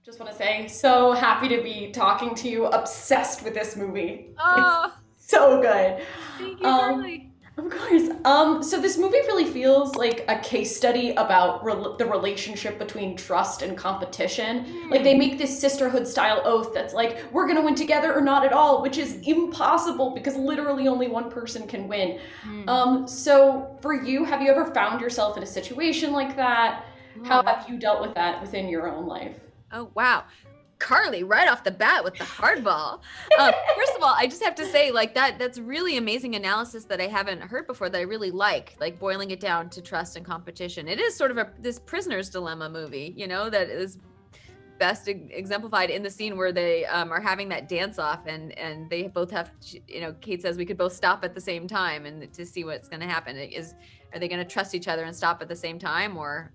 Just want to say, so happy to be talking to you. Obsessed with this movie. It's Oh, so good. thank you, Um, Carly. of course. So this movie really feels like a case study about the relationship between trust and competition. Like they Mm, make this sisterhood style oath that's like, we're gonna win together or not at all, which is impossible because literally only one person can win. mm. So for you, have you ever found yourself in a situation like that? Oh, How wow. have you dealt with that within your own life? Oh, wow. Carly, right off the bat with the hardball. First of all, I just have to say, like that's really amazing analysis that I haven't heard before that I really like boiling it down to trust and competition. It is sort of this prisoner's dilemma movie, that is best exemplified in the scene where they are having that dance off and they both have, Kate says we could both stop at the same time and to see what's going to happen. Are they going to trust each other and stop at the same time or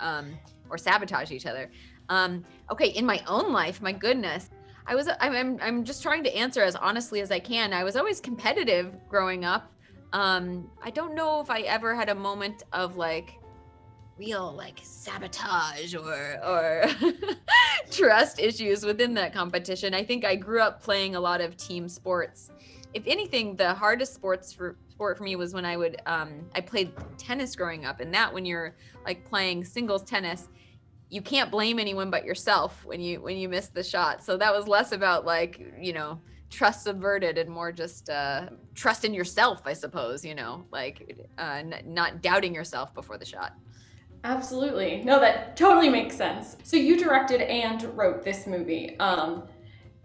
sabotage each other? Okay, in my own life, my goodness, I'm just trying to answer as honestly as I can. I was always competitive growing up. I don't know if I ever had a moment of real sabotage or trust issues within that competition. I think I grew up playing a lot of team sports. If anything, the hardest sport for me was when I played tennis growing up, and that when you're playing singles tennis, you can't blame anyone but yourself when you miss the shot. So that was less about trust subverted and more just trust in yourself, I suppose. Not doubting yourself before the shot. Absolutely. No, that totally makes sense. So you directed and wrote this movie.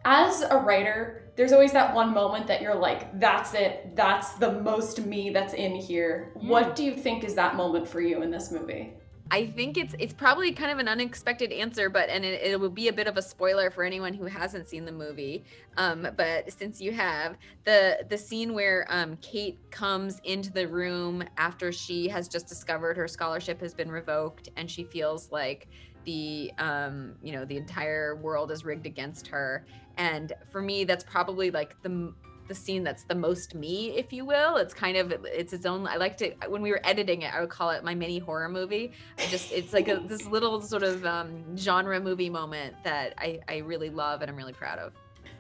As a writer, there's always that one moment that you're like, that's it. That's the most me that's in here. Mm. What do you think is that moment for you in this movie? I think it's probably kind of an unexpected answer, but it will be a bit of a spoiler for anyone who hasn't seen the movie. But since you have the scene where Kate comes into the room after she has just discovered her scholarship has been revoked, and she feels like the entire world is rigged against her. And for me, that's probably the scene that's the most me, if you will. It's its own. I like to, when we were editing it, I would call it my mini horror movie. It's like this little sort of genre movie moment that I really love and I'm really proud of.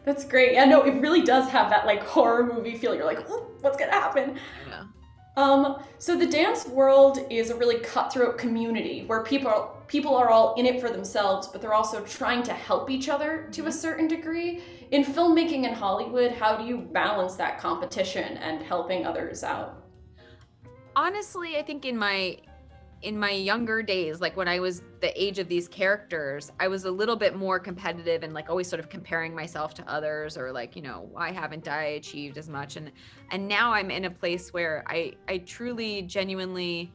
That's great. Yeah, no, it really does have that like horror movie feel. You're like, oh, what's gonna happen? I know. So the dance world is a really cutthroat community where people are all in it for themselves, but they're also trying to help each other to a Mhm. certain degree. In filmmaking in Hollywood, how do you balance that competition and helping others out? Honestly, I think in my younger days, like when I was the age of these characters, I was a little bit more competitive and always sort of comparing myself to others, or why haven't I achieved as much? And now I'm in a place where I truly genuinely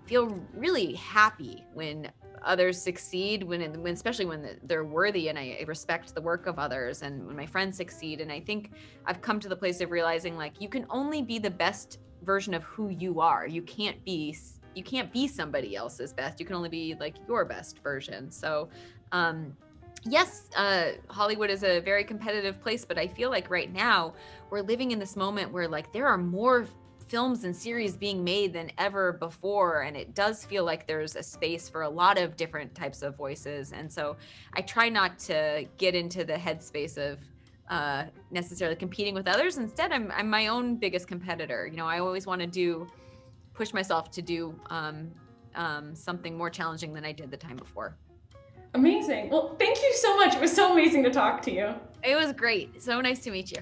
feel really happy when others succeed, when especially when they're worthy, and I respect the work of others, and when my friends succeed. And I think I've come to the place of realizing you can only be the best version of who you are. You can't be somebody else's best. You can only be your best version. So yes, Hollywood is a very competitive place, but I feel like right now we're living in this moment where there are more films and series being made than ever before, and it does feel like there's a space for a lot of different types of voices. And so I try not to get into the headspace of necessarily competing with others. Instead, I'm my own biggest competitor. I always want to push myself to do something more challenging than I did the time before. Amazing. Well, thank you so much. It was so amazing to talk to you. It was great. So nice to meet you.